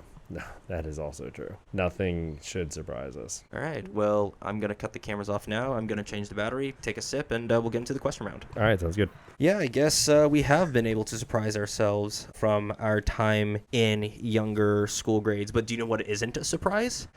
that is also true. Nothing should surprise us. All right. Well, I'm going to cut the cameras off now. I'm going to change the battery, take a sip, and we'll get into the question round. All right, sounds good. Yeah, I guess we have been able to surprise ourselves from our time in younger school grades. But do you know what isn't a surprise?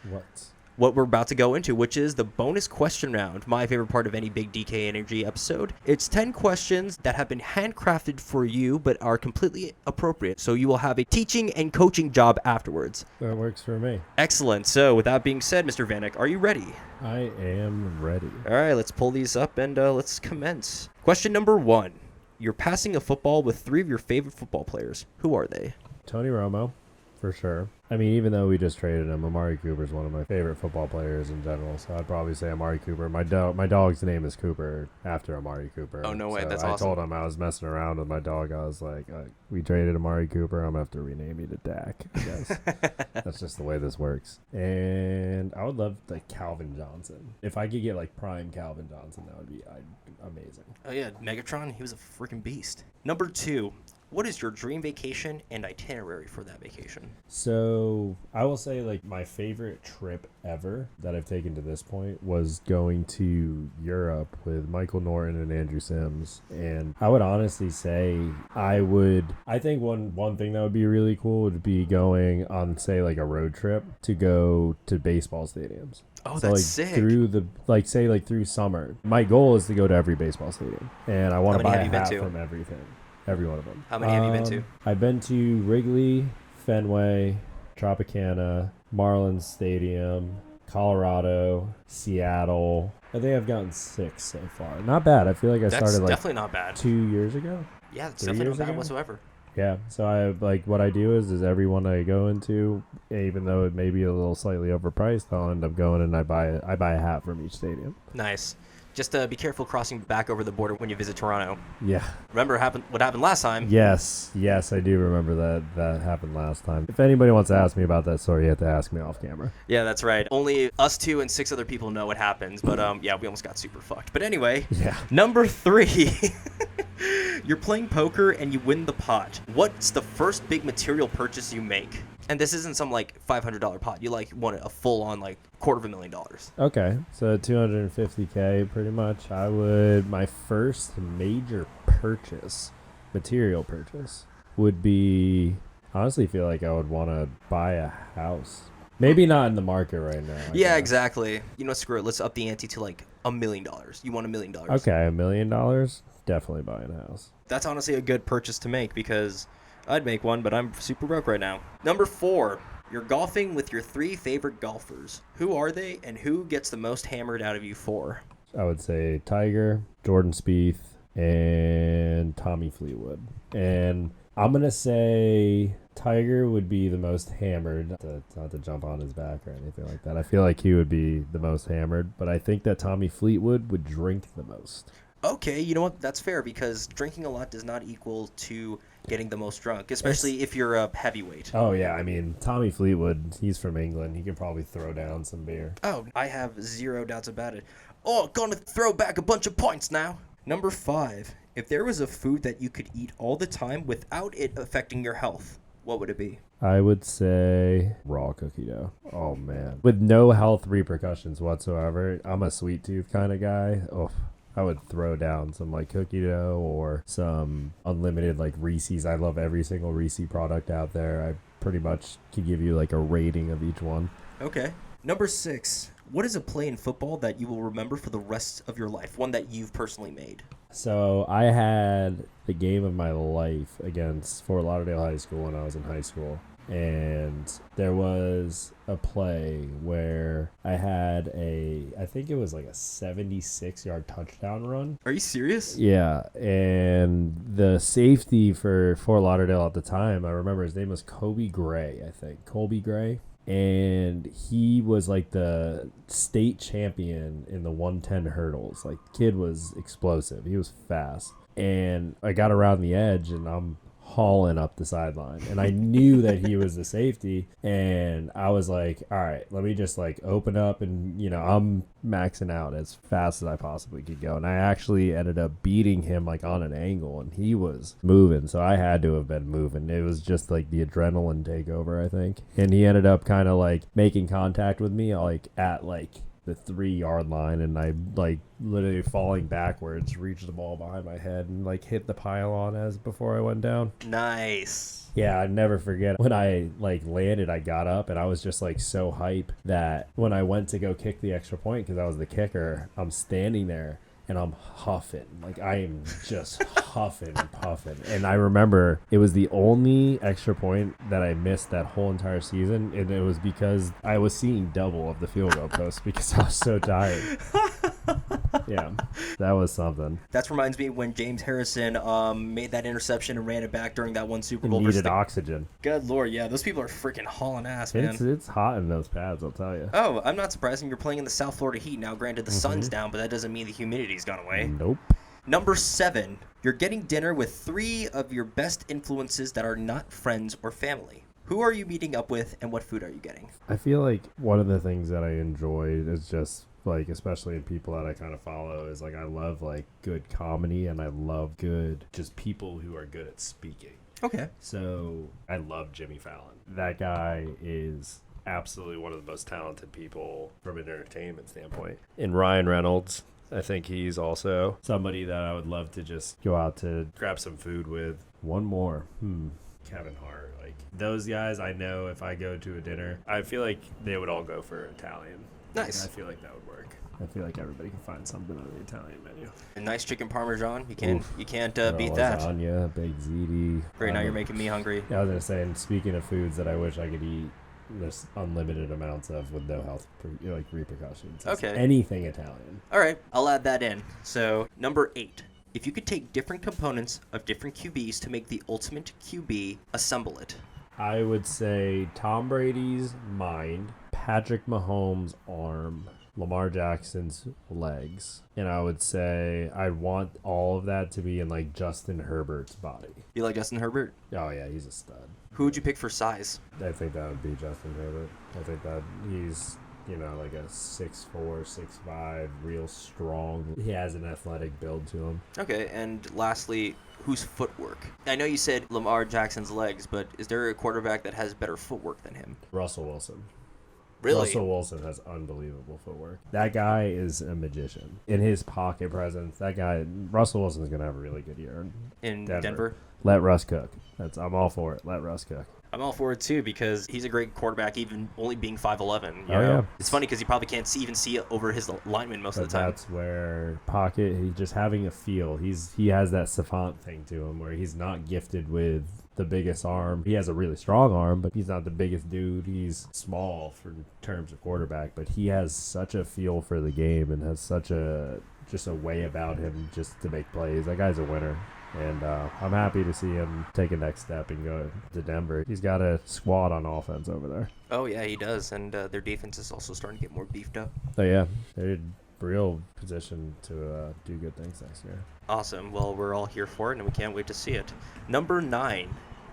What we're about to go into, which is the bonus question round, my favorite part of any Big DK Energy episode. It's 10 questions that have been handcrafted for you, but are completely appropriate. So you will have a teaching and coaching job afterwards. That works for me. Excellent. So with that being said, Mr. Vanek, are you ready? I am ready. All right, let's pull these up and let's commence. Question number 1. You're passing a football with 3 of your favorite football players. Who are they? Tony Romo, for sure. I mean, even though we just traded him, Amari Cooper is one of my favorite football players in general. So I'd probably say Amari Cooper. My dog's name is Cooper after Amari Cooper. Oh, no way. So That's I awesome. told him I was messing around with my dog. I was like, we traded Amari Cooper. I'm going to have to rename you to Dak, I guess. That's just the way this works. And I would love like Calvin Johnson. If I could get like prime Calvin Johnson, that would be amazing. Oh, yeah. Megatron, he was a freaking beast. Number 2. What is your dream vacation and itinerary for that vacation? So I will say like my favorite trip ever that I've taken to this point was going to Europe with Michael Norton and Andrew Sims. And I would honestly say I think one thing that would be really cool would be going on, say, like a road trip to go to baseball stadiums. Oh, so, that's like, sick. Through summer. My goal is to go to every baseball stadium. And I want to buy a hat from everything. Every one of them. How many have you been to? I've been to Wrigley, Fenway, Tropicana, Marlins Stadium, Colorado, Seattle. I think I've gotten 6 so far. Not bad. I feel like I started like definitely not bad. 2 years ago. Yeah, it's 3 definitely years not bad ago? whatsoever. Yeah. So I like what I do is every one I go into, even though it may be a little slightly overpriced, I'll end up going and I buy a hat from each stadium. Nice. Just be careful crossing back over the border when you visit Toronto. Yeah. Remember what happened last time? Yes, I do remember that happened last time. If anybody wants to ask me about that story, you have to ask me off camera. Yeah, that's right. Only us 2 and 6 other people know what happens. But yeah, we almost got super fucked. But anyway, yeah. Number 3. You're playing poker and you win the pot. What's the first big material purchase you make? And this isn't some like $500 pot. You like want a full on like $250,000. Okay, so $250K pretty much. My first major material purchase would be, honestly feel like I would want to buy a house. Maybe not in the market right now. Yeah, guess. exactly. Screw it. Let's up the ante to like $1 million. You want $1 million. Okay, $1 million? Definitely buying a house. That's honestly a good purchase to make because I'd make one, but I'm super broke right now. Number 4, you're golfing with your 3 favorite golfers. Who are they and who gets the most hammered out of you 4? I would say Tiger, Jordan Spieth, and Tommy Fleetwood. And I'm going to say Tiger would be the most hammered, not to jump on his back or anything like that. I feel like he would be the most hammered, but I think that Tommy Fleetwood would drink the most. Okay, you know what? That's fair because drinking a lot does not equal to getting the most drunk, especially if you're a heavyweight. Oh, yeah. I mean, Tommy Fleetwood, he's from England. He can probably throw down some beer. Oh, I have 0 doubts about it. Oh, gonna throw back a bunch of points now. Number 5, if there was a food that you could eat all the time without it affecting your health, what would it be? I would say raw cookie dough. Oh, man. With no health repercussions whatsoever. I'm a sweet tooth kind of guy. Oh, I would throw down some like cookie dough or some unlimited like Reese's. I love every single Reese product out there. I pretty much can give you like a rating of each one. Okay. Number 6. What is a play in football that you will remember for the rest of your life? One that you've personally made. So I had the game of my life against Fort Lauderdale High School when I was in high school. And there was a play where I had I think it was like a 76-yard touchdown run. Are you serious? Yeah, and the safety for Fort Lauderdale at the time, I remember his name was Colby Gray, I think. Colby Gray. And he was like the state champion in the 110 hurdles. Like, kid was explosive. He was fast. And I got around the edge, and I'm hauling up the sideline, and I knew that he was the safety, and I was like, all right, let me just like open up, and I'm maxing out as fast as I possibly could go, and I actually ended up beating him like on an angle, and he was moving, so I had to have been moving. It was just like the adrenaline takeover, I think, and he ended up kind of like making contact with me like at like the 3-yard line, and I like literally falling backwards, reached the ball behind my head and like hit the pylon as before I went down. Nice. Yeah, I'd never forget when I like landed. I got up and I was just like so hype that when I went to go kick the extra point, because I was the kicker, I'm standing there and I'm huffing. Like, I am just huffing and puffing. And I remember it was the only extra point that I missed that whole entire season. And it was because I was seeing double of the field goal post because I was so tired. Yeah, that was something. That reminds me when James Harrison made that interception and ran it back during that one Super Bowl. Needed oxygen. Good Lord, yeah. Those people are freaking hauling ass, man. It's hot in those pads, I'll tell you. Oh, I'm not surprised. You're playing in the South Florida heat. Now, granted, the sun's down, but that doesn't mean the humidity's gone away. Nope. Number 7. You're getting dinner with 3 of your best influences that are not friends or family. Who are you meeting up with, and what food are you getting? I feel like one of the things that I enjoy is just like, especially in people that I kind of follow, is like I love like good comedy, and I love good just people who are good at speaking. Okay. So I love Jimmy Fallon. That guy is absolutely one of the most talented people from an entertainment standpoint. And Ryan Reynolds, I think he's also somebody that I would love to just go out to grab some food with. One more. Kevin Hart. Like, those guys, I know if I go to a dinner, I feel like they would all go for Italian. Nice. I feel like that would work. I feel like everybody can find something on the Italian menu. A nice chicken parmesan. You can't beat that. Lasagna, baked ziti. Great, now you're making me hungry. Yeah, I was going to say, and speaking of foods that I wish I could eat, there's unlimited amounts of with no health repercussions. It's okay. Anything Italian. All right, I'll add that in. So, number 8. If you could take different components of different QBs to make the ultimate QB, assemble it. I would say Tom Brady's mind, Patrick Mahomes' arm, Lamar Jackson's legs, and I would say I'd want all of that to be in like Justin Herbert's body. You like Justin Herbert? Oh yeah, he's a stud. Who would you pick for size? I think that would be Justin Herbert. I think that he's, like a 6'4", 6'5", real strong. He has an athletic build to him. Okay, and lastly, whose footwork? I know you said Lamar Jackson's legs, but is there a quarterback that has better footwork than him? Russell Wilson. Really? Russell Wilson has unbelievable footwork. That guy is a magician. In his pocket presence, Russell Wilson's going to have a really good year in Denver. Let Russ cook. I'm all for it. Let Russ cook. I'm all for it too, because he's a great quarterback, even only being 5'11". Yeah. It's funny because he probably can't even see over his lineman most of the time. That's where pocket, he's just having a feel. He has that savant thing to him where he's not gifted with the biggest arm. He has a really strong arm, but he's not the biggest dude. He's small for terms of quarterback, but he has such a feel for the game and has such just a way about him just to make plays. That guy's a winner. And I'm happy to see him take a next step and go to Denver. He's got a squad on offense over there. Oh, yeah, he does. And their defense is also starting to get more beefed up. Oh, yeah. They're in real position to do good things next year. Awesome. Well, we're all here for it, and we can't wait to see it. Number 9.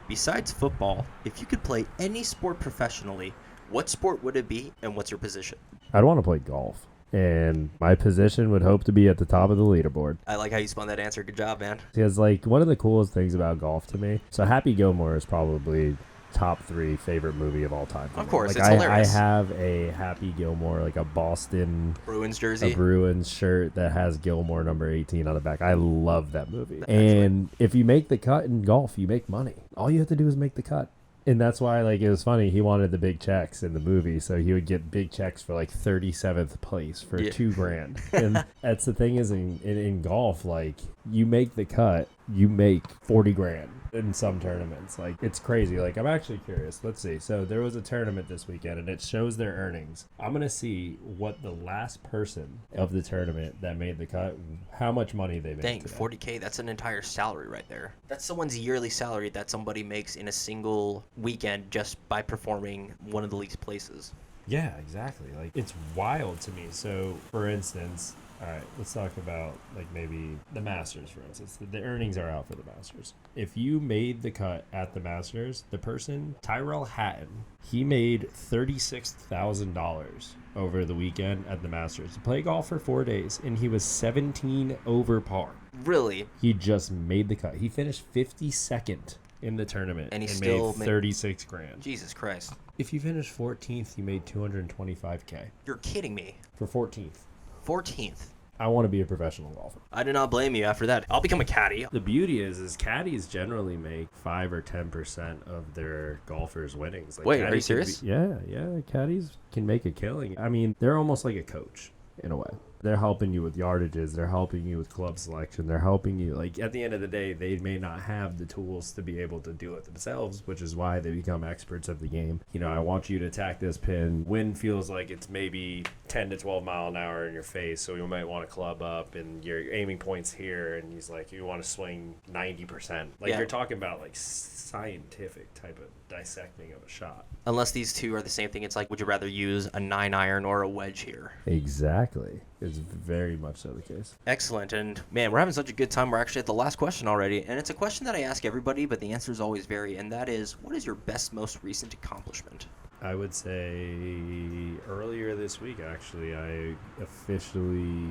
Besides football, if you could play any sport professionally, what sport would it be, and what's your position? I'd want to play golf. And my position would hope to be at the top of the leaderboard. I like how you spun that answer. Good job, man. Because, like, one of the coolest things about golf to me, so Happy Gilmore is probably top 3 favorite movie of all time. Of course, like, it's hilarious. I have a Happy Gilmore, like a Boston Bruins jersey. A Bruins shirt that has Gilmore number 18 on the back. I love that movie. Excellent. And if you make the cut in golf, you make money. All you have to do is make the cut. And that's why, like, it was funny. He wanted the big checks in the movie, so he would get big checks for like 37th place for $2,000. And that's the thing is in golf, like, you make the cut, you make 40 grand in some tournaments. Like, it's crazy. Like, I'm actually curious. Let's see. So there was a tournament this weekend, and it shows their earnings. I'm gonna see what the last person of the tournament that made the cut, how much money they made. Dang, today. 40K, that's an entire salary right there. That's someone's yearly salary that somebody makes in a single weekend just by performing one of the league's places. Yeah, exactly. Like, it's wild to me. So, for instance, all right, let's talk about, like, maybe the Masters, for instance. The earnings are out for the Masters. If you made the cut at the Masters, the person, Tyrell Hatton, he made $36,000 over the weekend at the Masters to play golf for 4 days, and he was 17 over par. Really? He just made the cut. He finished 52nd in the tournament and he and still made 36 grand. Jesus Christ. If you finish 14th, you made 225K. You're kidding me. For 14th. 14th. I want to be a professional golfer. I do not blame you after that. I'll become a caddy. The beauty is caddies generally make 5 or 10% of their golfers' winnings. Like, wait, are you serious? Yeah. Caddies can make a killing. I mean, they're almost like a coach in a way. They're helping you with yardages. They're helping you with club selection. They're helping you. Like, at the end of the day, they may not have the tools to be able to do it themselves, which is why they become experts of the game. You know, I want you to attack this pin. Wind feels like it's maybe 10 to 12 mile an hour in your face, so you might want to club up, and your aiming point's here, and he's like, you want to swing 90%. Like, you're talking about, like, scientific type of dissecting of a shot. Unless these two are the same thing, it's like, would you rather use a 9-iron or a wedge here? Exactly. It's very much so the case. Excellent. And man, we're having such a good time. We're actually at the last question already. And it's a question that I ask everybody, but the answers always vary. And that is, what is your best, most recent accomplishment? I would say earlier this week, actually, I officially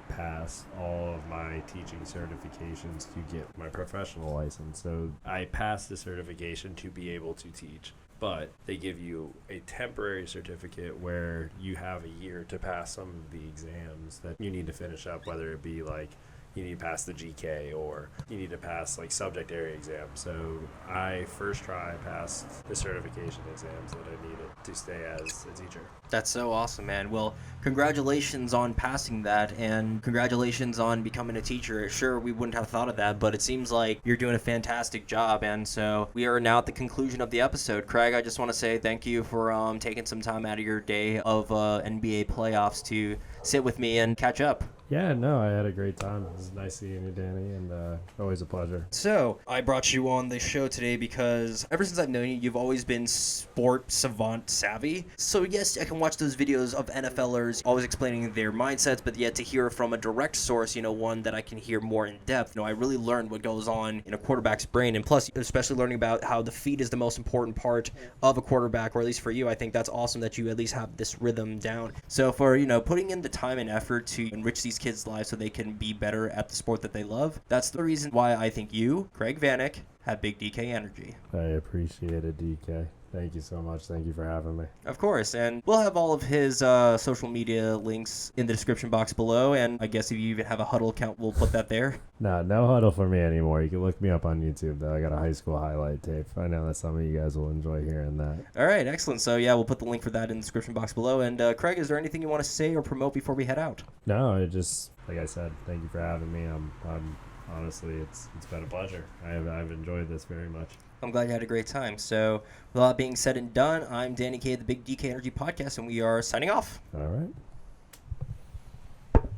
passed all of my teaching certifications to get my professional license. So I passed the certification to be able to teach. But they give you a temporary certificate where you have a year to pass some of the exams that you need to finish up, whether it be like you need to pass the GK or you need to pass like subject area exams. So I first try passed the certification exams that I needed to stay as a teacher. That's so awesome, man. Well, congratulations on passing that, and congratulations on becoming a teacher. Sure, we wouldn't have thought of that, but it seems like you're doing a fantastic job. And so we are now at the conclusion of the episode. Craig, I just want to say thank you for taking some time out of your day of NBA playoffs to sit with me and catch up. Yeah, no, I had a great time. It was nice seeing you, Danny, and always a pleasure. So, I brought you on the show today because ever since I've known you, you've always been sport savant savvy. So, yes, I can watch those videos of NFLers always explaining their mindsets, but yet to hear from a direct source, one that I can hear more in depth. I really learned what goes on in a quarterback's brain, and plus, especially learning about how the feet is the most important part of a quarterback, or at least for you, I think that's awesome that you at least have this rhythm down. So, for, putting in the time and effort to enrich these kids' lives so they can be better at the sport that they love. That's the reason why I think you, Craig Vanek, have big DK energy. I appreciate it, DK. Thank you so much. Thank you for having me. Of course, and we'll have all of his social media links in the description box below, and I guess if you even have a Huddle account, we'll put that there. No Huddle for me anymore. You can look me up on YouTube, though. I got a high school highlight tape. I know that some of you guys will enjoy hearing that. All right, excellent. So, yeah, we'll put the link for that in the description box below. And, Craig, is there anything you want to say or promote before we head out? No, it just, like I said, thank you for having me. I'm honestly, it's been a pleasure. I've enjoyed this very much. I'm glad you had a great time. So, with all that being said and done, I'm Danny K, the Big DK Energy Podcast, and we are signing off. All right.